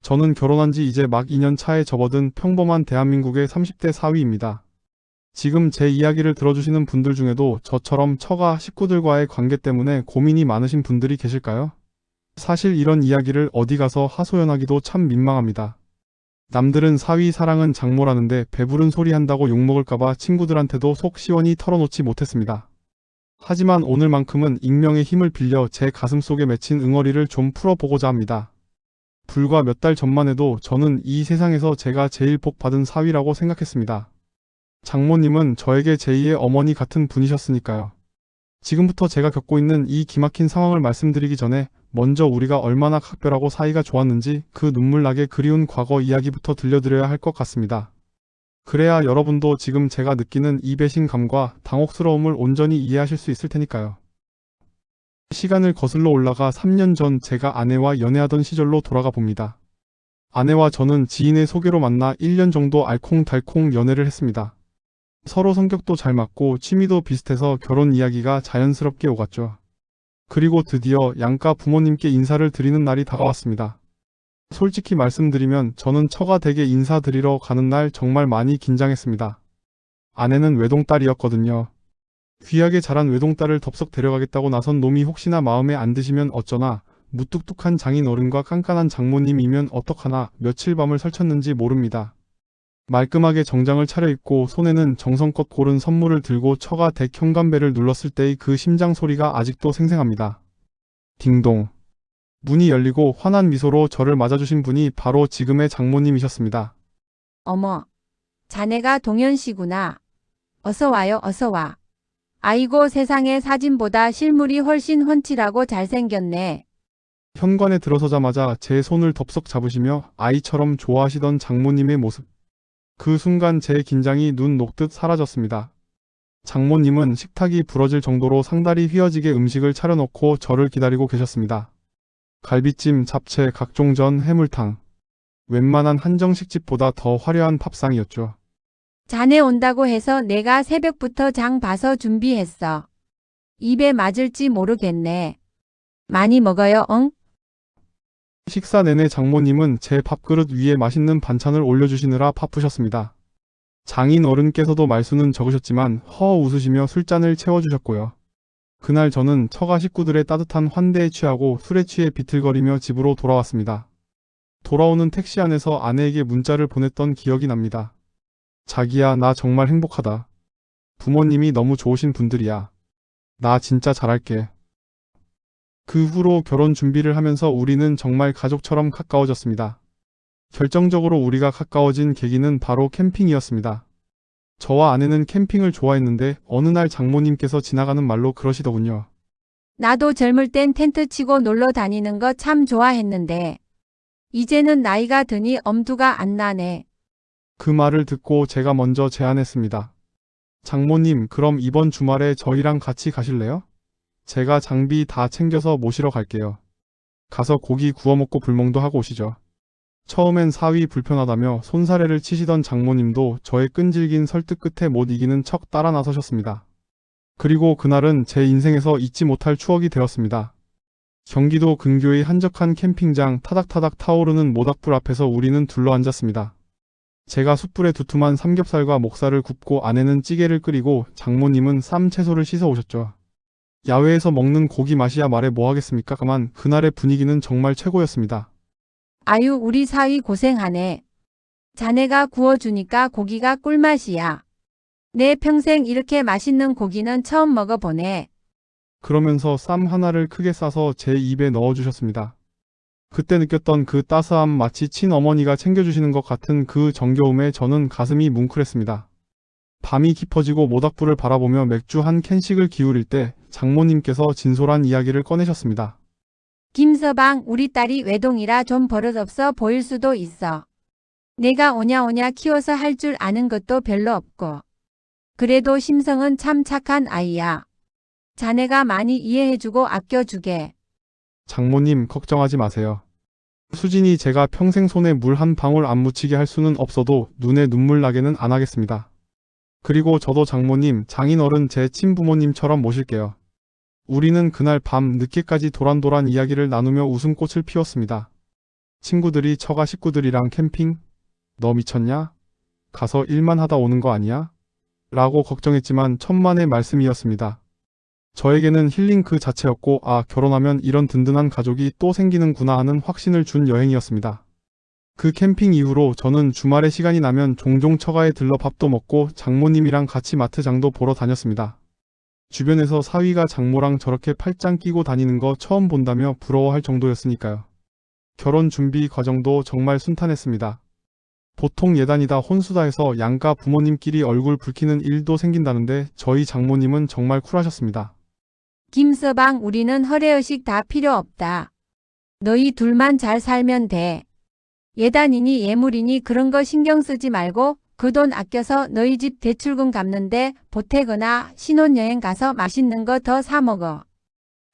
저는 결혼한 지 이제 막 2년 차에 접어든 평범한 대한민국의 30대 사위입니다. 지금 제 이야기를 들어주시는 분들 중에도 저처럼 처가 식구들과의 관계 때문에 고민이 많으신 분들이 계실까요? 사실 이런 이야기를 어디 가서 하소연하기도 참 민망합니다. 남들은 사위 사랑은 장모라는데 배부른 소리 한다고 욕먹을까봐 친구들한테도 속 시원히 털어놓지 못했습니다. 하지만 오늘만큼은 익명의 힘을 빌려 제 가슴속에 맺힌 응어리를 좀 풀어보고자 합니다. 불과 몇 달 전만 해도 저는 이 세상에서 제가 제일 복 받은 사위라고 생각했습니다. 장모님은 저에게 제2의 어머니 같은 분이셨으니까요. 지금부터 제가 겪고 있는 이 기막힌 상황을 말씀드리기 전에 먼저 우리가 얼마나 각별하고 사이가 좋았는지 그 눈물나게 그리운 과거 이야기부터 들려드려야 할 것 같습니다. 그래야 여러분도 지금 제가 느끼는 이 배신감과 당혹스러움을 온전히 이해하실 수 있을 테니까요. 시간을 거슬러 올라가 3년 전 제가 아내와 연애하던 시절로 돌아가 봅니다. 아내와 저는 지인의 소개로 만나 1년 정도 알콩달콩 연애를 했습니다. 서로 성격도 잘 맞고 취미도 비슷해서 결혼 이야기가 자연스럽게 오갔죠. 그리고 드디어 양가 부모님께 인사를 드리는 날이 다가왔습니다. 솔직히 말씀드리면 저는 처가 댁에 인사드리러 가는 날 정말 많이 긴장했습니다. 아내는 외동딸이었거든요. 귀하게 자란 외동딸을 덥석 데려가겠다고 나선 놈이 혹시나 마음에 안 드시면 어쩌나, 무뚝뚝한 장인어른과 깐깐한 장모님이면 어떡하나 며칠 밤을 설쳤는지 모릅니다. 말끔하게 정장을 차려입고 손에는 정성껏 고른 선물을 들고 처가 댁 현관벨을 눌렀을 때의 그 심장 소리가 아직도 생생합니다. 딩동. 문이 열리고 환한 미소로 저를 맞아주신 분이 바로 지금의 장모님이셨습니다. 어머, 자네가 동현 씨구나. 어서 와요, 어서 와. 아이고, 세상에 사진보다 실물이 훨씬 훤칠하고 잘생겼네. 현관에 들어서자마자 제 손을 덥석 잡으시며 아이처럼 좋아하시던 장모님의 모습. 그 순간 제 긴장이 눈 녹듯 사라졌습니다. 장모님은 식탁이 부러질 정도로 상다리 휘어지게 음식을 차려놓고 저를 기다리고 계셨습니다. 갈비찜, 잡채, 각종 전, 해물탕. 웬만한 한정식집보다 더 화려한 밥상이었죠. 자네 온다고 해서 내가 새벽부터 장 봐서 준비했어. 입에 맞을지 모르겠네. 많이 먹어요, 응? 식사 내내 장모님은 제 밥그릇 위에 맛있는 반찬을 올려주시느라 바쁘셨습니다. 장인 어른께서도 말수는 적으셨지만 허 웃으시며 술잔을 채워주셨고요. 그날 저는 처가 식구들의 따뜻한 환대에 취하고 술에 취해 비틀거리며 집으로 돌아왔습니다. 돌아오는 택시 안에서 아내에게 문자를 보냈던 기억이 납니다. 자기야, 나 정말 행복하다. 부모님이 너무 좋으신 분들이야. 나 진짜 잘할게. 그 후로 결혼 준비를 하면서 우리는 정말 가족처럼 가까워졌습니다. 결정적으로 우리가 가까워진 계기는 바로 캠핑이었습니다. 저와 아내는 캠핑을 좋아했는데 어느 날 장모님께서 지나가는 말로 그러시더군요. 나도 젊을 땐 텐트 치고 놀러 다니는 거 참 좋아했는데. 이제는 나이가 드니 엄두가 안 나네. 그 말을 듣고 제가 먼저 제안했습니다. 장모님, 그럼 이번 주말에 저희랑 같이 가실래요? 제가 장비 다 챙겨서 모시러 갈게요. 가서 고기 구워 먹고 불멍도 하고 오시죠. 처음엔 사위 불편하다며 손사래를 치시던 장모님도 저의 끈질긴 설득 끝에 못 이기는 척 따라 나서셨습니다. 그리고 그날은 제 인생에서 잊지 못할 추억이 되었습니다. 경기도 근교의 한적한 캠핑장, 타닥타닥 타오르는 모닥불 앞에서 우리는 둘러앉았습니다. 제가 숯불에 두툼한 삼겹살과 목살을 굽고 아내는 찌개를 끓이고 장모님은 쌈 채소를 씻어 오셨죠. 야외에서 먹는 고기 맛이야 말해 뭐하겠습니까? 다만 그날의 분위기는 정말 최고였습니다. 아유, 우리 사위 고생하네. 자네가 구워주니까 고기가 꿀맛이야. 내 평생 이렇게 맛있는 고기는 처음 먹어보네. 그러면서 쌈 하나를 크게 싸서 제 입에 넣어주셨습니다. 그때 느꼈던 그 따스함, 마치 친어머니가 챙겨주시는 것 같은 그 정겨움에 저는 가슴이 뭉클했습니다. 밤이 깊어지고 모닥불을 바라보며 맥주 한 캔씩을 기울일 때 장모님께서 진솔한 이야기를 꺼내셨습니다. 김서방, 우리 딸이 외동이라 좀 버릇없어 보일 수도 있어. 내가 오냐오냐 키워서 할 줄 아는 것도 별로 없고. 그래도 심성은 참 착한 아이야. 자네가 많이 이해해주고 아껴주게. 장모님, 걱정하지 마세요. 수진이 제가 평생 손에 물 한 방울 안 묻히게 할 수는 없어도 눈에 눈물 나게는 안 하겠습니다. 그리고 저도 장모님, 장인어른 제 친부모님처럼 모실게요. 우리는 그날 밤 늦게까지 도란도란 이야기를 나누며 웃음꽃을 피웠습니다. 친구들이 처가 식구들이랑 캠핑? 너 미쳤냐? 가서 일만 하다 오는 거 아니야? 라고 걱정했지만 천만의 말씀이었습니다. 저에게는 힐링 그 자체였고, 아, 결혼하면 이런 든든한 가족이 또 생기는구나 하는 확신을 준 여행이었습니다. 그 캠핑 이후로 저는 주말에 시간이 나면 종종 처가에 들러 밥도 먹고 장모님이랑 같이 마트장도 보러 다녔습니다. 주변에서 사위가 장모랑 저렇게 팔짱 끼고 다니는 거 처음 본다며 부러워할 정도였으니까요. 결혼 준비 과정도 정말 순탄했습니다. 보통 예단이다 혼수다 해서 양가 부모님끼리 얼굴 붉히는 일도 생긴다는데 저희 장모님은 정말 쿨하셨습니다. 김서방, 우리는 허례의식 다 필요 없다. 너희 둘만 잘 살면 돼. 예단이니 예물이니 그런 거 신경 쓰지 말고 그 돈 아껴서 너희 집 대출금 갚는데 보태거나 신혼여행 가서 맛있는 거 더 사 먹어.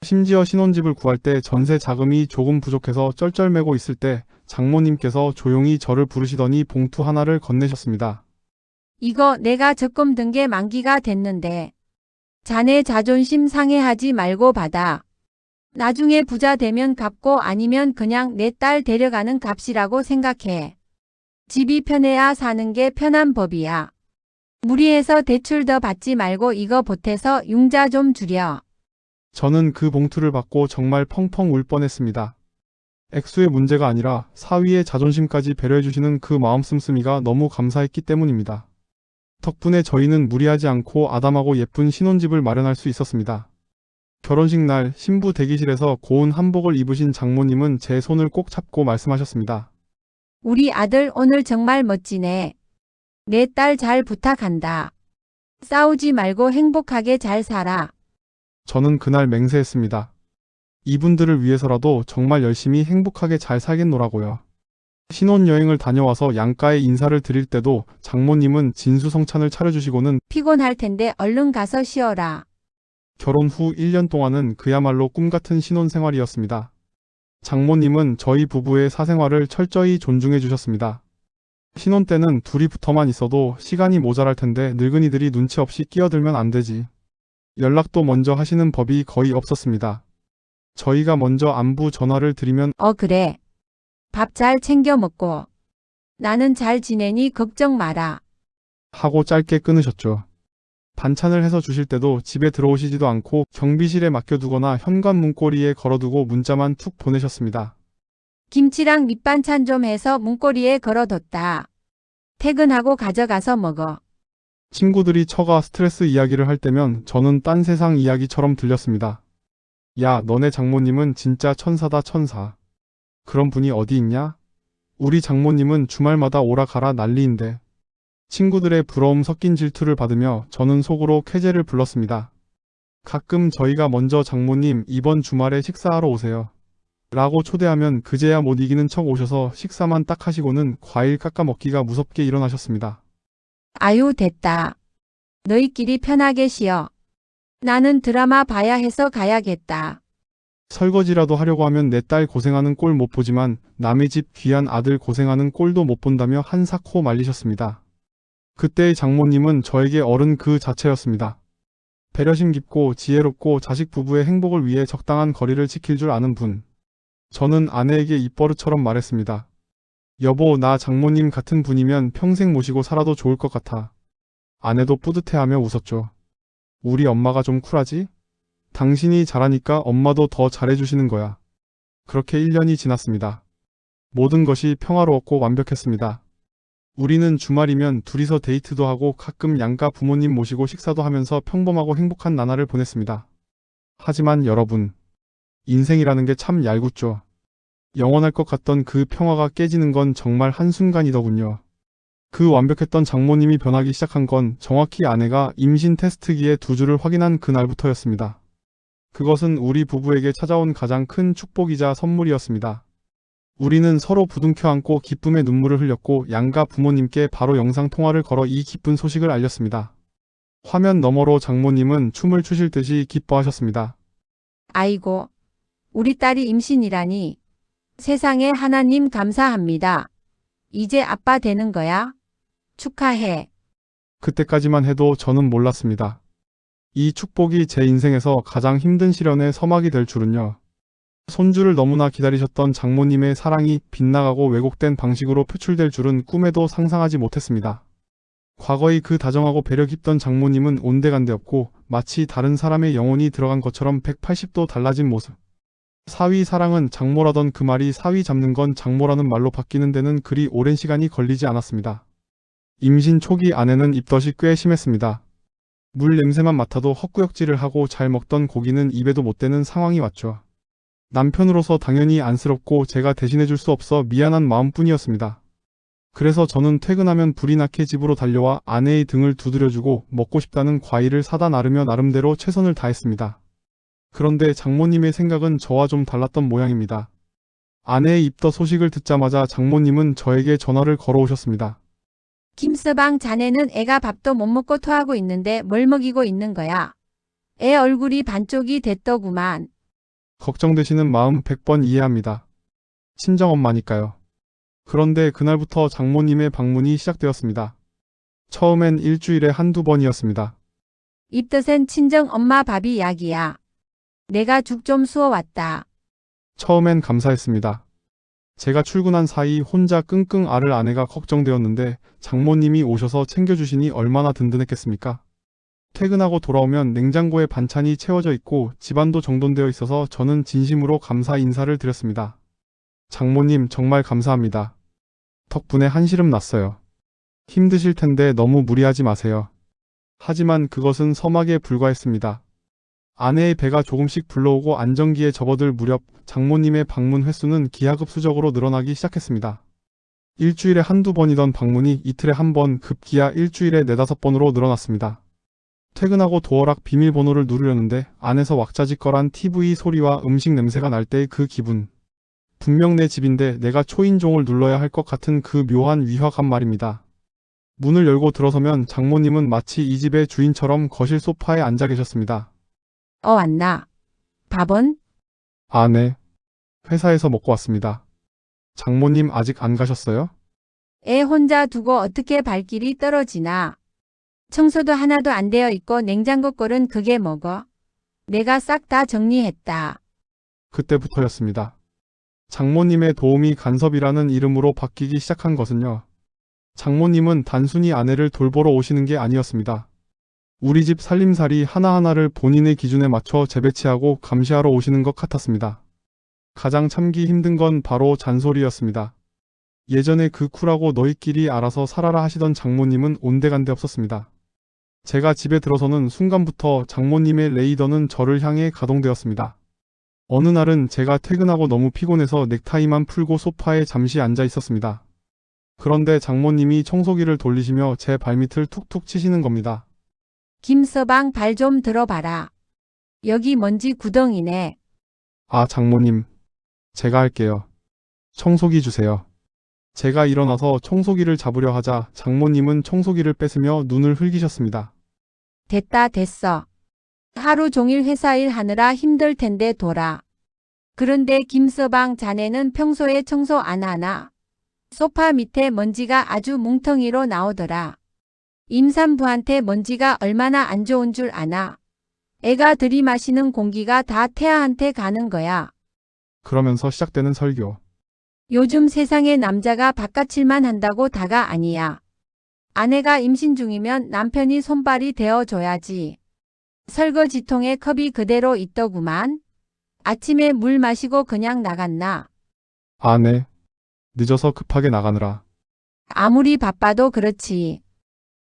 심지어 신혼집을 구할 때 전세 자금이 조금 부족해서 쩔쩔매고 있을 때 장모님께서 조용히 저를 부르시더니 봉투 하나를 건네셨습니다. 이거 내가 적금 든 게 만기가 됐는데 자네 자존심 상해하지 말고 받아. 나중에 부자 되면 갚고 아니면 그냥 내 딸 데려가는 값이라고 생각해. 집이 편해야 사는 게 편한 법이야. 무리해서 대출 더 받지 말고 이거 보태서 융자 좀 줄여. 저는 그 봉투를 받고 정말 펑펑 울 뻔했습니다. 액수의 문제가 아니라 사위의 자존심까지 배려해주시는 그 마음 씀씀이가 너무 감사했기 때문입니다. 덕분에 저희는 무리하지 않고 아담하고 예쁜 신혼집을 마련할 수 있었습니다. 결혼식 날 신부 대기실에서 고운 한복을 입으신 장모님은 제 손을 꼭 잡고 말씀하셨습니다. 우리 아들 오늘 정말 멋지네. 내 딸 잘 부탁한다. 싸우지 말고 행복하게 잘 살아. 저는 그날 맹세했습니다. 이분들을 위해서라도 정말 열심히 행복하게 잘 살겠노라고요. 신혼여행을 다녀와서 양가에 인사를 드릴 때도 장모님은 진수성찬을 차려주시고는 피곤할 텐데 얼른 가서 쉬어라. 결혼 후 1년 동안은 그야말로 꿈같은 신혼생활이었습니다. 장모님은 저희 부부의 사생활을 철저히 존중해 주셨습니다. 신혼 때는 둘이 붙어만 있어도 시간이 모자랄 텐데 늙은이들이 눈치 없이 끼어들면 안 되지. 연락도 먼저 하시는 법이 거의 없었습니다. 저희가 먼저 안부 전화를 드리면 그래. 밥 잘 챙겨 먹고. 나는 잘 지내니 걱정 마라. 하고 짧게 끊으셨죠. 반찬을 해서 주실 때도 집에 들어오시지도 않고 경비실에 맡겨두거나 현관 문고리에 걸어두고 문자만 툭 보내셨습니다. 김치랑 밑반찬 좀 해서 문고리에 걸어뒀다. 퇴근하고 가져가서 먹어. 친구들이 처가 스트레스 이야기를 할 때면 저는 딴 세상 이야기처럼 들렸습니다. 야, 너네 장모님은 진짜 천사다 천사. 그런 분이 어디 있냐? 우리 장모님은 주말마다 오라 가라 난리인데. 친구들의 부러움 섞인 질투를 받으며 저는 속으로 쾌재를 불렀습니다. 가끔 저희가 먼저 장모님 이번 주말에 식사하러 오세요. 라고 초대하면 그제야 못 이기는 척 오셔서 식사만 딱 하시고는 과일 깎아 먹기가 무섭게 일어나셨습니다. 아유, 됐다. 너희끼리 편하게 쉬어. 나는 드라마 봐야 해서 가야겠다. 설거지라도 하려고 하면 내 딸 고생하는 꼴 못 보지만 남의 집 귀한 아들 고생하는 꼴도 못 본다며 한사코 말리셨습니다. 그때의 장모님은 저에게 어른 그 자체였습니다. 배려심 깊고 지혜롭고 자식 부부의 행복을 위해 적당한 거리를 지킬 줄 아는 분. 저는 아내에게 입버릇처럼 말했습니다. 여보, 나 장모님 같은 분이면 평생 모시고 살아도 좋을 것 같아. 아내도 뿌듯해하며 웃었죠. 우리 엄마가 좀 쿨하지? 당신이 잘하니까 엄마도 더 잘해주시는 거야. 그렇게 1년이 지났습니다. 모든 것이 평화로웠고 완벽했습니다. 우리는 주말이면 둘이서 데이트도 하고 가끔 양가 부모님 모시고 식사도 하면서 평범하고 행복한 나날을 보냈습니다. 하지만 여러분, 인생이라는 게 참 얄궂죠. 영원할 것 같던 그 평화가 깨지는 건 정말 한순간이더군요. 그 완벽했던 장모님이 변하기 시작한 건 정확히 아내가 임신 테스트기에 두 줄을 확인한 그날부터였습니다. 그것은 우리 부부에게 찾아온 가장 큰 축복이자 선물이었습니다. 우리는 서로 부둥켜 안고 기쁨의 눈물을 흘렸고 양가 부모님께 바로 영상통화를 걸어 이 기쁜 소식을 알렸습니다. 화면 너머로 장모님은 춤을 추실 듯이 기뻐하셨습니다. 아이고, 우리 딸이 임신이라니. 세상에 하나님 감사합니다. 이제 아빠 되는 거야? 축하해. 그때까지만 해도 저는 몰랐습니다. 이 축복이 제 인생에서 가장 힘든 시련의 서막이 될 줄은요. 손주를 너무나 기다리셨던 장모님의 사랑이 빗나가고 왜곡된 방식으로 표출될 줄은 꿈에도 상상하지 못했습니다. 과거의 그 다정하고 배려 깊던 장모님은 온데간데 없고 마치 다른 사람의 영혼이 들어간 것처럼 180도 달라진 모습. 사위 사랑은 장모라던 그 말이 사위 잡는 건 장모라는 말로 바뀌는 데는 그리 오랜 시간이 걸리지 않았습니다. 임신 초기 아내는 입덧이 꽤 심했습니다. 물 냄새만 맡아도 헛구역질을 하고 잘 먹던 고기는 입에도 못 대는 상황이 왔죠. 남편으로서 당연히 안쓰럽고 제가 대신해줄 수 없어 미안한 마음뿐이었습니다. 그래서 저는 퇴근하면 불이 나게 집으로 달려와 아내의 등을 두드려주고 먹고 싶다는 과일을 사다 나르며 나름대로 최선을 다했습니다. 그런데 장모님의 생각은 저와 좀 달랐던 모양입니다. 아내의 입덧 소식을 듣자마자 장모님은 저에게 전화를 걸어오셨습니다. 김서방 자네는 애가 밥도 못 먹고 토하고 있는데 뭘 먹이고 있는 거야? 애 얼굴이 반쪽이 됐더구만. 걱정되시는 마음 100번 이해합니다. 친정엄마니까요. 그런데 그날부터 장모님의 방문이 시작되었습니다. 처음엔 일주일에 한두 번이었습니다. 입덧엔 친정 엄마 밥이 약이야. 내가 죽 좀 수어왔다. 처음엔 감사했습니다. 제가 출근한 사이 혼자 끙끙 앓을 아내가 걱정되었는데 장모님이 오셔서 챙겨주시니 얼마나 든든했겠습니까? 퇴근하고 돌아오면 냉장고에 반찬이 채워져 있고 집안도 정돈되어 있어서 저는 진심으로 감사 인사를 드렸습니다. 장모님 정말 감사합니다. 덕분에 한시름 났어요. 힘드실 텐데 너무 무리하지 마세요. 하지만 그것은 서막에 불과했습니다. 아내의 배가 조금씩 불러오고 안정기에 접어들 무렵 장모님의 방문 횟수는 기하급수적으로 늘어나기 시작했습니다. 일주일에 한두 번이던 방문이 이틀에 한 번 급기야 일주일에 4~5번으로 늘어났습니다. 퇴근하고 도어락 비밀번호를 누르려는데 안에서 왁자지껄한 TV 소리와 음식 냄새가 날 때의 그 기분. 분명 내 집인데 내가 초인종을 눌러야 할 것 같은 그 묘한 위화감 말입니다. 문을 열고 들어서면 장모님은 마치 이 집의 주인처럼 거실 소파에 앉아 계셨습니다. 왔나? 밥은? 아, 네. 회사에서 먹고 왔습니다. 장모님 아직 안 가셨어요? 애 혼자 두고 어떻게 발길이 떨어지나? 청소도 하나도 안 되어 있고 냉장고 꼴은 그게 먹어. 내가 싹 다 정리했다. 그때부터였습니다. 장모님의 도우미 간섭이라는 이름으로 바뀌기 시작한 것은요. 장모님은 단순히 아내를 돌보러 오시는 게 아니었습니다. 우리 집 살림살이 하나하나를 본인의 기준에 맞춰 재배치하고 감시하러 오시는 것 같았습니다. 가장 참기 힘든 건 바로 잔소리였습니다. 예전에 그 쿨하고 너희끼리 알아서 살아라 하시던 장모님은 온데간데 없었습니다. 제가 집에 들어서는 순간부터 장모님의 레이더는 저를 향해 가동되었습니다. 어느 날은 제가 퇴근하고 너무 피곤해서 넥타이만 풀고 소파에 잠시 앉아 있었습니다. 그런데 장모님이 청소기를 돌리시며 제 발밑을 툭툭 치시는 겁니다. 김서방 발 좀 들어봐라. 여기 먼지 구덩이네. 아, 장모님. 제가 할게요. 청소기 주세요. 제가 일어나서 청소기를 잡으려 하자 장모님은 청소기를 뺏으며 눈을 흘기셨습니다. 됐다 됐어. 하루 종일 회사 일 하느라 힘들 텐데 둬라. 그런데 김서방 자네는 평소에 청소 안 하나? 소파 밑에 먼지가 아주 뭉텅이로 나오더라. 임산부한테 먼지가 얼마나 안 좋은 줄 아나? 애가 들이마시는 공기가 다 태아한테 가는 거야. 그러면서 시작되는 설교. 요즘 세상에 남자가 바깥일만 한다고 다가 아니야. 아내가 임신 중이면 남편이 손발이 되어줘야지. 설거지통에 컵이 그대로 있더구만. 아침에 물 마시고 그냥 나갔나? 아, 네. 늦어서 급하게 나가느라. 아무리 바빠도 그렇지.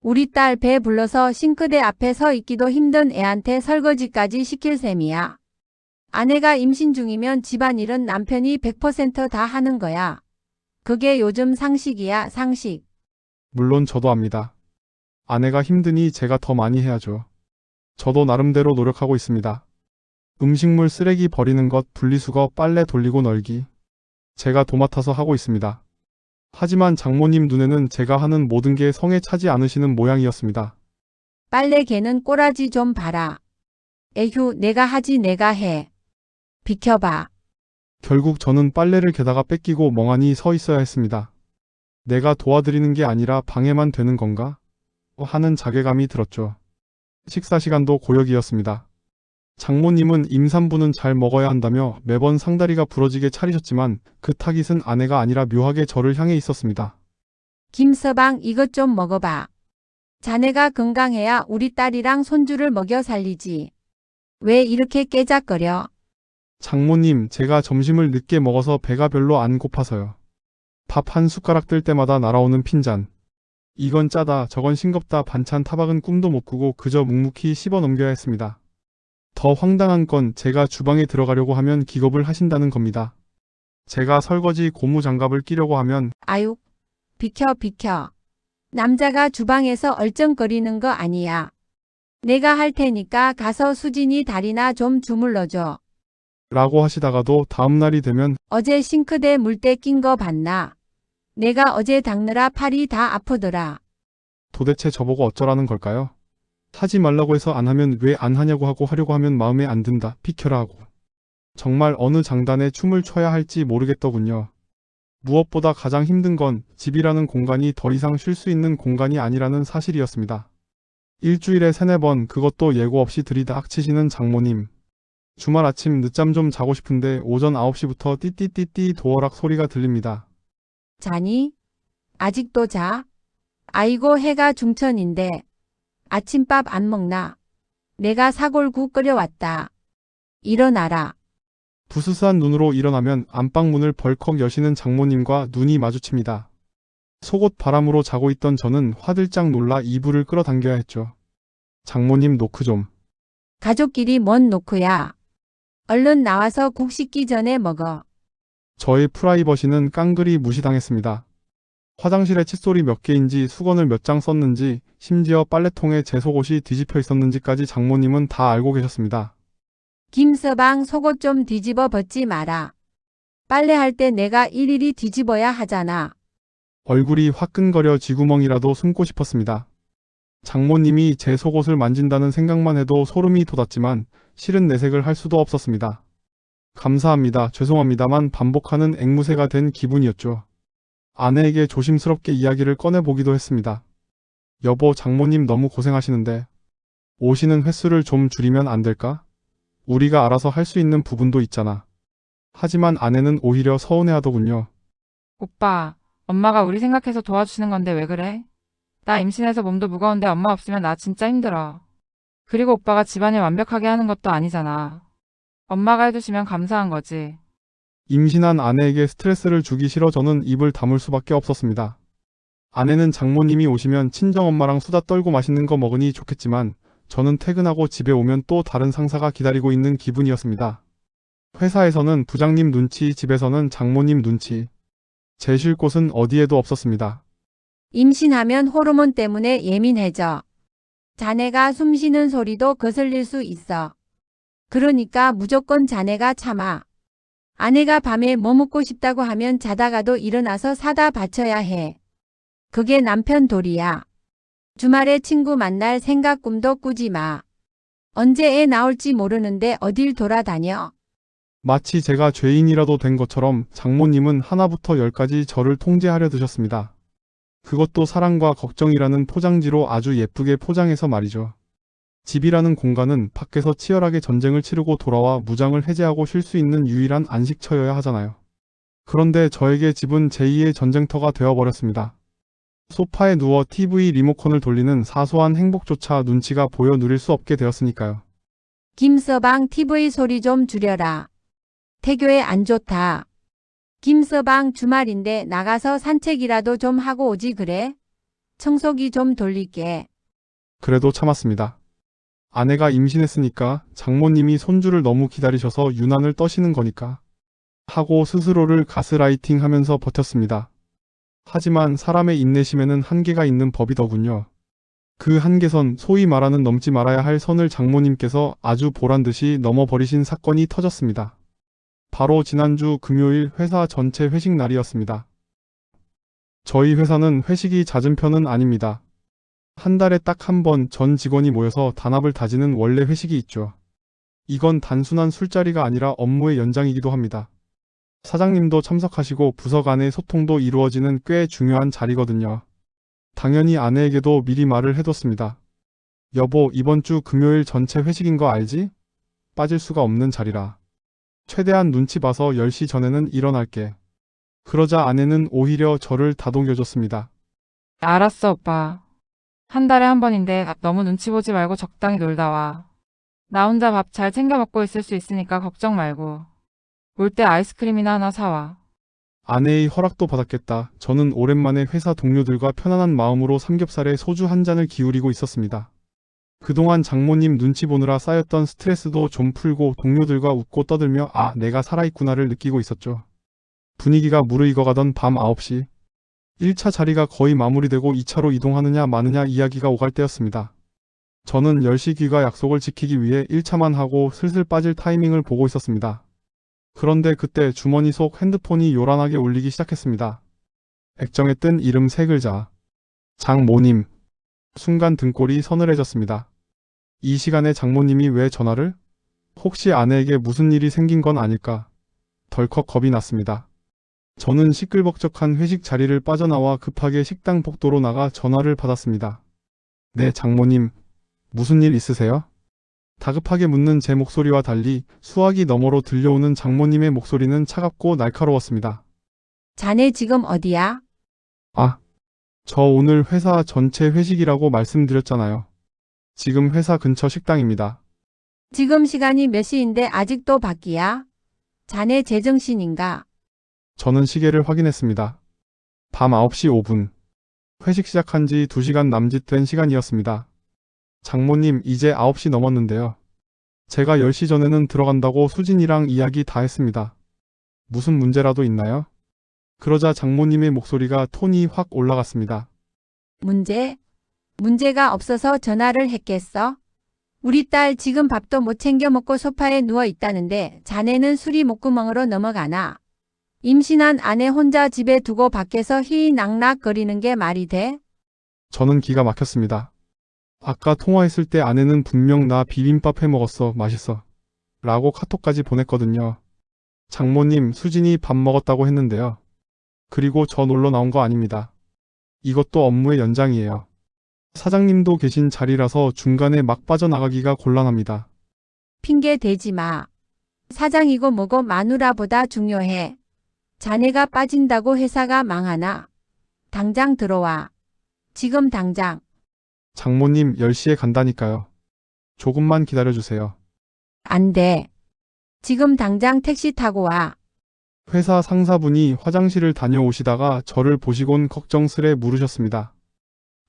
우리 딸 배 불러서 싱크대 앞에 서 있기도 힘든 애한테 설거지까지 시킬 셈이야. 아내가 임신 중이면 집안일은 남편이 100% 다 하는 거야. 그게 요즘 상식이야, 상식. 물론 저도 압니다. 아내가 힘드니 제가 더 많이 해야죠. 저도 나름대로 노력하고 있습니다. 음식물 쓰레기 버리는 것, 분리수거, 빨래 돌리고 널기. 제가 도맡아서 하고 있습니다. 하지만 장모님 눈에는 제가 하는 모든 게 성에 차지 않으시는 모양이었습니다. 빨래 개는 꼬라지 좀 봐라. 에휴, 내가 하지 내가 해. 비켜봐. 결국 저는 빨래를 개다가 뺏기고 멍하니 서 있어야 했습니다. 내가 도와드리는 게 아니라 방해만 되는 건가? 하는 자괴감이 들었죠. 식사 시간도 고역이었습니다. 장모님은 임산부는 잘 먹어야 한다며 매번 상다리가 부러지게 차리셨지만 그 타깃은 아내가 아니라 묘하게 저를 향해 있었습니다. 김서방 이것 좀 먹어봐. 자네가 건강해야 우리 딸이랑 손주를 먹여 살리지. 왜 이렇게 깨작거려? 장모님, 제가 점심을 늦게 먹어서 배가 별로 안 고파서요. 밥 한 숟가락 뜰 때마다 날아오는 핀잔. 이건 짜다, 저건 싱겁다, 반찬 타박은 꿈도 못 꾸고 그저 묵묵히 씹어 넘겨야 했습니다. 더 황당한 건 제가 주방에 들어가려고 하면 기겁을 하신다는 겁니다. 제가 설거지 고무 장갑을 끼려고 하면 아유, 비켜 비켜. 남자가 주방에서 얼쩡거리는 거 아니야. 내가 할 테니까 가서 수진이 다리나 좀 주물러줘. 라고 하시다가도 다음날이 되면 어제 싱크대 물때 낀 거 봤나? 내가 어제 닦느라 팔이 다 아프더라. 도대체 저보고 어쩌라는 걸까요? 하지 말라고 해서 안 하면 왜 안 하냐고 하고 하려고 하면 마음에 안 든다, 비켜라 하고. 정말 어느 장단에 춤을 춰야 할지 모르겠더군요. 무엇보다 가장 힘든 건 집이라는 공간이 더 이상 쉴 수 있는 공간이 아니라는 사실이었습니다. 일주일에 3-4번 그것도 예고 없이 들이닥치시는 장모님. 주말 아침 늦잠 좀 자고 싶은데 오전 9시부터 띠띠띠띠 도어락 소리가 들립니다. 자니? 아직도 자? 아이고 해가 중천인데 아침밥 안 먹나? 내가 사골국 끓여왔다. 일어나라. 부스스한 눈으로 일어나면 안방문을 벌컥 여시는 장모님과 눈이 마주칩니다. 속옷 바람으로 자고 있던 저는 화들짝 놀라 이불을 끌어당겨야 했죠. 장모님 노크 좀. 가족끼리 뭔 노크야. 얼른 나와서 국 씻기 전에 먹어. 저의 프라이버시는 깡그리 무시당했습니다. 화장실에 칫솔이 몇 개인지 수건을 몇 장 썼는지 심지어 빨래통에 제 속옷이 뒤집혀 있었는지까지 장모님은 다 알고 계셨습니다. 김서방 속옷 좀 뒤집어 벗지 마라. 빨래할 때 내가 일일이 뒤집어야 하잖아. 얼굴이 화끈거려 쥐구멍이라도 숨고 싶었습니다. 장모님이 제 속옷을 만진다는 생각만 해도 소름이 돋았지만 실은 내색을 할 수도 없었습니다. 감사합니다, 죄송합니다만 반복하는 앵무새가 된 기분이었죠. 아내에게 조심스럽게 이야기를 꺼내보기도 했습니다. 여보, 장모님 너무 고생하시는데 오시는 횟수를 좀 줄이면 안 될까? 우리가 알아서 할 수 있는 부분도 있잖아. 하지만 아내는 오히려 서운해하더군요. 오빠, 엄마가 우리 생각해서 도와주시는 건데 왜 그래? 나 임신해서 몸도 무거운데 엄마 없으면 나 진짜 힘들어. 그리고 오빠가 집안일 완벽하게 하는 것도 아니잖아. 엄마가 해주시면 감사한 거지. 임신한 아내에게 스트레스를 주기 싫어 저는 입을 다물 수밖에 없었습니다. 아내는 장모님이 오시면 친정엄마랑 수다 떨고 맛있는 거 먹으니 좋겠지만 저는 퇴근하고 집에 오면 또 다른 상사가 기다리고 있는 기분이었습니다. 회사에서는 부장님 눈치, 집에서는 장모님 눈치. 제 쉴 곳은 어디에도 없었습니다. 임신하면 호르몬 때문에 예민해져. 자네가 숨 쉬는 소리도 거슬릴 수 있어. 그러니까 무조건 자네가 참아. 아내가 밤에 뭐 먹고 싶다고 하면 자다가도 일어나서 사다 바쳐야 해. 그게 남편 도리야. 주말에 친구 만날 생각 꿈도 꾸지 마. 언제 애 나올지 모르는데 어딜 돌아다녀. 마치 제가 죄인이라도 된 것처럼 장모님은 하나부터 10까지 저를 통제하려 드셨습니다. 그것도 사랑과 걱정이라는 포장지로 아주 예쁘게 포장해서 말이죠. 집이라는 공간은 밖에서 치열하게 전쟁을 치르고 돌아와 무장을 해제하고 쉴 수 있는 유일한 안식처여야 하잖아요. 그런데 저에게 집은 제2의 전쟁터가 되어버렸습니다. 소파에 누워 TV 리모컨을 돌리는 사소한 행복조차 눈치가 보여 누릴 수 없게 되었으니까요. 김서방 TV 소리 좀 줄여라. 태교에 안 좋다. 김서방 주말인데 나가서 산책이라도 좀 하고 오지 그래? 청소기 좀 돌릴게. 그래도 참았습니다. 아내가 임신했으니까 장모님이 손주를 너무 기다리셔서 유난을 떠시는 거니까 하고 스스로를 가스라이팅 하면서 버텼습니다. 하지만 사람의 인내심에는 한계가 있는 법이더군요. 그 한계선, 소위 말하는 넘지 말아야 할 선을 장모님께서 아주 보란듯이 넘어버리신 사건이 터졌습니다. 바로 지난주 금요일 회사 전체 회식 날이었습니다. 저희 회사는 회식이 잦은 편은 아닙니다. 한 달에 딱 한 번 전 직원이 모여서 단합을 다지는 원래 회식이 있죠. 이건 단순한 술자리가 아니라 업무의 연장이기도 합니다. 사장님도 참석하시고 부서 간의 소통도 이루어지는 꽤 중요한 자리거든요. 당연히 아내에게도 미리 말을 해뒀습니다. 여보, 이번 주 금요일 전체 회식인 거 알지? 빠질 수가 없는 자리라. 최대한 눈치 봐서 10시 전에는 일어날게. 그러자 아내는 오히려 저를 다독여줬습니다. 알았어, 오빠. 한 달에 한 번인데 너무 눈치 보지 말고 적당히 놀다 와. 나 혼자 밥 잘 챙겨 먹고 있을 수 있으니까 걱정 말고. 올 때 아이스크림이나 하나 사와. 아내의 허락도 받았겠다. 저는 오랜만에 회사 동료들과 편안한 마음으로 삼겹살에 소주 한 잔을 기울이고 있었습니다. 그동안 장모님 눈치 보느라 쌓였던 스트레스도 좀 풀고 동료들과 웃고 떠들며 내가 살아있구나를 느끼고 있었죠. 분위기가 무르익어가던 밤 9시. 1차 자리가 거의 마무리되고 2차로 이동하느냐 마느냐 이야기가 오갈 때였습니다. 저는 10시 귀가 약속을 지키기 위해 1차만 하고 슬슬 빠질 타이밍을 보고 있었습니다. 그런데 그때 주머니 속 핸드폰이 요란하게 울리기 시작했습니다. 액정에 뜬 이름 3글자. 장모님. 순간 등골이 서늘해졌습니다. 이 시간에 장모님이 왜 전화를? 혹시 아내에게 무슨 일이 생긴 건 아닐까? 덜컥 겁이 났습니다. 저는 시끌벅적한 회식 자리를 빠져나와 급하게 식당 복도로 나가 전화를 받았습니다. 네, 장모님. 무슨 일 있으세요? 다급하게 묻는 제 목소리와 달리 수화기 너머로 들려오는 장모님의 목소리는 차갑고 날카로웠습니다. 자네 지금 어디야? 저 오늘 회사 전체 회식이라고 말씀드렸잖아요. 지금 회사 근처 식당입니다. 지금 시간이 몇 시인데 아직도 밖이야? 자네 제정신인가? 저는 시계를 확인했습니다. 밤 9시 5분. 회식 시작한 지 2시간 남짓된 시간이었습니다. 장모님, 이제 9시 넘었는데요. 제가 10시 전에는 들어간다고 수진이랑 이야기 다 했습니다. 무슨 문제라도 있나요? 그러자 장모님의 목소리가 톤이 확 올라갔습니다. 문제가 없어서 전화를 했겠어? 우리 딸 지금 밥도 못 챙겨 먹고 소파에 누워 있다는데 자네는 술이 목구멍으로 넘어가나? 임신한 아내 혼자 집에 두고 밖에서 희희낙낙거리는 게 말이 돼? 저는 기가 막혔습니다. 아까 통화했을 때 아내는 분명 나 비빔밥 해 먹었어, 맛있어 라고 카톡까지 보냈거든요. 장모님, 수진이 밥 먹었다고 했는데요. 그리고 저 놀러 나온 거 아닙니다. 이것도 업무의 연장이에요. 사장님도 계신 자리라서 중간에 막 빠져나가기가 곤란합니다. 핑계 대지 마. 사장이고 뭐고 마누라보다 중요해. 자네가 빠진다고 회사가 망하나? 당장 들어와. 지금 당장. 장모님, 10시에 간다니까요. 조금만 기다려주세요. 안 돼. 지금 당장 택시 타고 와. 회사 상사분이 화장실을 다녀오시다가 저를 보시곤 걱정스레 물으셨습니다.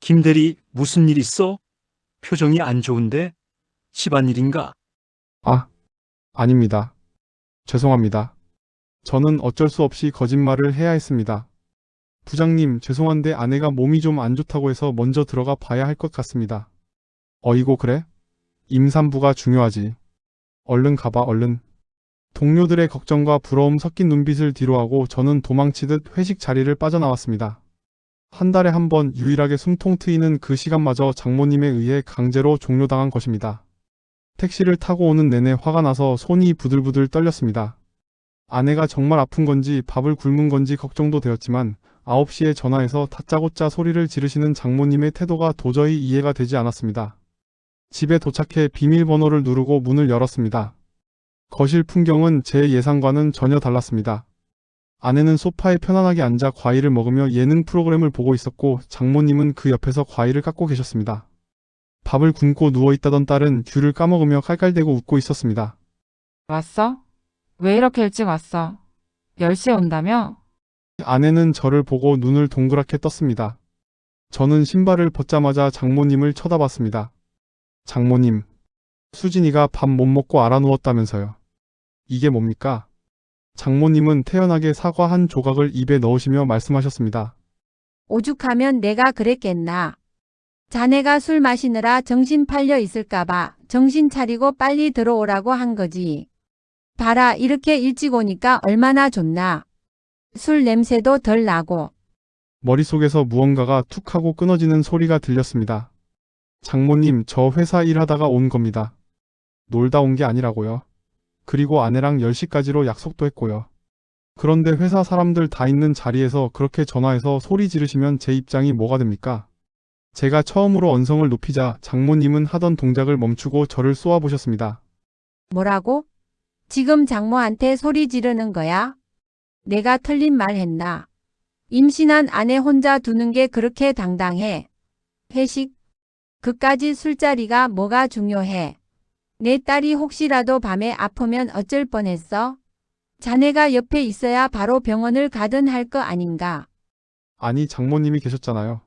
김 대리, 무슨 일 있어? 표정이 안 좋은데? 집안일인가? 아닙니다. 죄송합니다. 저는 어쩔 수 없이 거짓말을 해야 했습니다. 부장님, 죄송한데 아내가 몸이 좀 안 좋다고 해서 먼저 들어가 봐야 할 것 같습니다. 어이고, 그래? 임산부가 중요하지. 얼른 가봐, 얼른. 동료들의 걱정과 부러움 섞인 눈빛을 뒤로하고 저는 도망치듯 회식 자리를 빠져나왔습니다. 한 달에 한 번 유일하게 숨통 트이는 그 시간마저 장모님에 의해 강제로 종료당한 것입니다. 택시를 타고 오는 내내 화가 나서 손이 부들부들 떨렸습니다. 아내가 정말 아픈 건지 밥을 굶은 건지 걱정도 되었지만 9시에 전화해서 다짜고짜 소리를 지르시는 장모님의 태도가 도저히 이해가 되지 않았습니다. 집에 도착해 비밀번호를 누르고 문을 열었습니다. 거실 풍경은 제 예상과는 전혀 달랐습니다. 아내는 소파에 편안하게 앉아 과일을 먹으며 예능 프로그램을 보고 있었고 장모님은 그 옆에서 과일을 깎고 계셨습니다. 밥을 굶고 누워있다던 딸은 귤을 까먹으며 깔깔대고 웃고 있었습니다. 왔어? 왜 이렇게 일찍 왔어? 10시에 온다며? 아내는 저를 보고 눈을 동그랗게 떴습니다. 저는 신발을 벗자마자 장모님을 쳐다봤습니다. 장모님, 수진이가 밥 못 먹고 알아누웠다면서요. 이게 뭡니까? 장모님은 태연하게 사과 한 조각을 입에 넣으시며 말씀하셨습니다. 오죽하면 내가 그랬겠나. 자네가 술 마시느라 정신 팔려 있을까봐 정신 차리고 빨리 들어오라고 한 거지. 봐라, 이렇게 일찍 오니까 얼마나 좋나. 술 냄새도 덜 나고. 머릿속에서 무언가가 툭 하고 끊어지는 소리가 들렸습니다. 장모님, 저 회사 일하다가 온 겁니다. 놀다 온 게 아니라고요. 그리고 아내랑 10시까지로 약속도 했고요. 그런데 회사 사람들 다 있는 자리에서 그렇게 전화해서 소리 지르시면 제 입장이 뭐가 됩니까? 제가 처음으로 언성을 높이자 장모님은 하던 동작을 멈추고 저를 쏘아보셨습니다. 뭐라고? 지금 장모한테 소리 지르는 거야? 내가 틀린 말 했나? 임신한 아내 혼자 두는 게 그렇게 당당해. 회식? 그까지 술자리가 뭐가 중요해? 내 딸이 혹시라도 밤에 아프면 어쩔 뻔했어? 자네가 옆에 있어야 바로 병원을 가든 할 거 아닌가? 아니, 장모님이 계셨잖아요.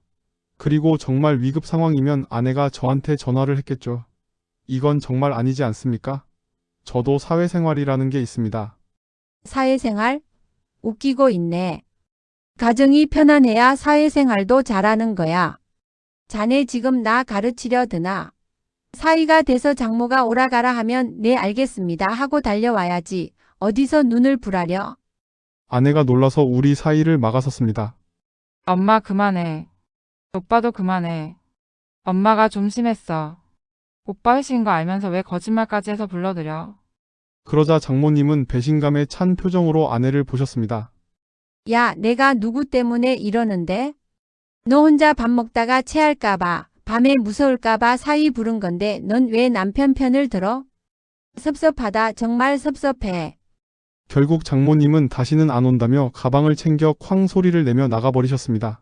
그리고 정말 위급 상황이면 아내가 저한테 전화를 했겠죠. 이건 정말 아니지 않습니까? 저도 사회생활이라는 게 있습니다. 사회생활? 웃기고 있네. 가정이 편안해야 사회생활도 잘하는 거야. 자네 지금 나 가르치려 드나? 사위가 돼서 장모가 오라가라 하면 네 알겠습니다 하고 달려와야지. 어디서 눈을 부라려? 아내가 놀라서 우리 사이를 막아섰습니다. 엄마 그만해. 오빠도 그만해. 엄마가 좀 심했어. 오빠 회식인 거 알면서 왜 거짓말까지 해서 불러들여. 그러자 장모님은 배신감에 찬 표정으로 아내를 보셨습니다. 야, 내가 누구 때문에 이러는데? 너 혼자 밥 먹다가 체할까봐, 밤에 무서울까봐 사위 부른 건데 넌 왜 남편 편을 들어? 섭섭하다. 정말 섭섭해. 결국 장모님은 다시는 안 온다며 가방을 챙겨 쾅 소리를 내며 나가버리셨습니다.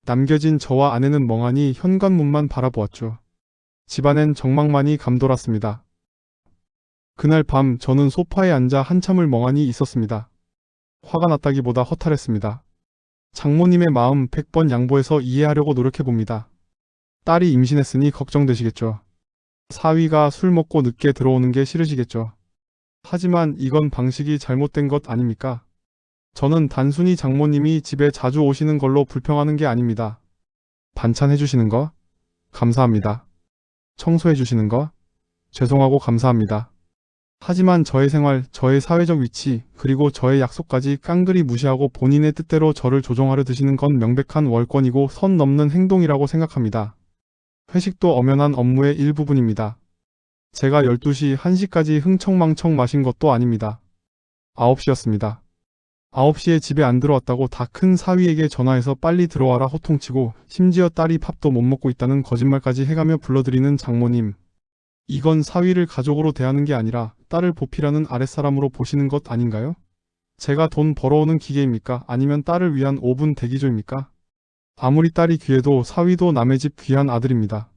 남겨진 저와 아내는 멍하니 현관문만 바라보았죠. 집안엔 정막만이 감돌았습니다. 그날 밤 저는 소파에 앉아 한참을 멍하니 있었습니다. 화가 났다기보다 허탈했습니다. 장모님의 마음 100번 양보해서 이해하려고 노력해봅니다. 딸이 임신했으니 걱정되시겠죠. 사위가 술 먹고 늦게 들어오는 게 싫으시겠죠. 하지만 이건 방식이 잘못된 것 아닙니까? 저는 단순히 장모님이 집에 자주 오시는 걸로 불평하는 게 아닙니다. 반찬 해주시는 거? 감사합니다. 청소해 주시는 거? 죄송하고 감사합니다. 하지만 저의 생활, 저의 사회적 위치, 그리고 저의 약속까지 깡그리 무시하고 본인의 뜻대로 저를 조종하려 드시는 건 명백한 월권이고 선 넘는 행동이라고 생각합니다. 회식도 엄연한 업무의 일부분입니다. 제가 12시, 1시까지 흥청망청 마신 것도 아닙니다. 9시였습니다. 9시에 집에 안 들어왔다고 다 큰 사위에게 전화해서 빨리 들어와라 호통치고 심지어 딸이 밥도 못 먹고 있다는 거짓말까지 해가며 불러들이는 장모님. 이건 사위를 가족으로 대하는 게 아니라 딸을 보필하는 아랫사람으로 보시는 것 아닌가요? 제가 돈 벌어오는 기계입니까? 아니면 딸을 위한 5분 대기조입니까? 아무리 딸이 귀해도 사위도 남의 집 귀한 아들입니다.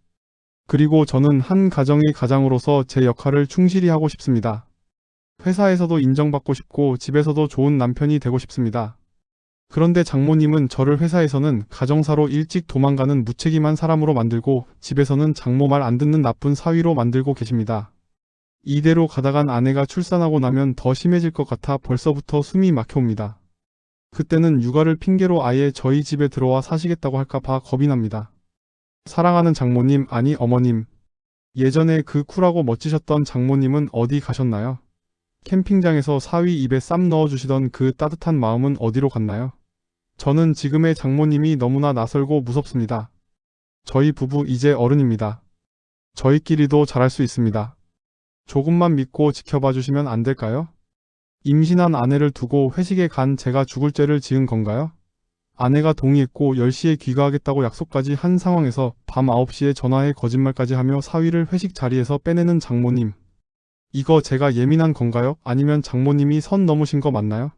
그리고 저는 한 가정의 가장으로서 제 역할을 충실히 하고 싶습니다. 회사에서도 인정받고 싶고 집에서도 좋은 남편이 되고 싶습니다. 그런데 장모님은 저를 회사에서는 가정사로 일찍 도망가는 무책임한 사람으로 만들고 집에서는 장모 말 안 듣는 나쁜 사위로 만들고 계십니다. 이대로 가다간 아내가 출산하고 나면 더 심해질 것 같아 벌써부터 숨이 막혀옵니다. 그때는 육아를 핑계로 아예 저희 집에 들어와 사시겠다고 할까 봐 겁이 납니다. 사랑하는 장모님, 아니 어머님. 예전에 그 쿨하고 멋지셨던 장모님은 어디 가셨나요? 캠핑장에서 사위 입에 쌈 넣어주시던 그 따뜻한 마음은 어디로 갔나요? 저는 지금의 장모님이 너무나 낯설고 무섭습니다. 저희 부부 이제 어른입니다. 저희끼리도 잘할 수 있습니다. 조금만 믿고 지켜봐 주시면 안 될까요? 임신한 아내를 두고 회식에 간 제가 죽을 죄를 지은 건가요? 아내가 동의했고 10시에 귀가하겠다고 약속까지 한 상황에서 밤 9시에 전화해 거짓말까지 하며 사위를 회식 자리에서 빼내는 장모님. 이거 제가 예민한 건가요? 아니면 장모님이 선 넘으신 거 맞나요?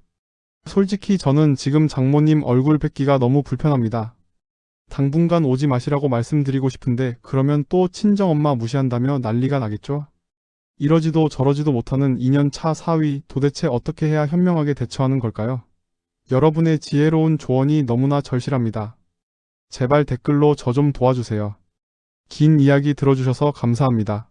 솔직히 저는 지금 장모님 얼굴 뵙기가 너무 불편합니다. 당분간 오지 마시라고 말씀드리고 싶은데 그러면 또 친정엄마 무시한다며 난리가 나겠죠? 이러지도 저러지도 못하는 2년차 사위, 도대체 어떻게 해야 현명하게 대처하는 걸까요? 여러분의 지혜로운 조언이 너무나 절실합니다. 제발 댓글로 저 좀 도와주세요. 긴 이야기 들어주셔서 감사합니다.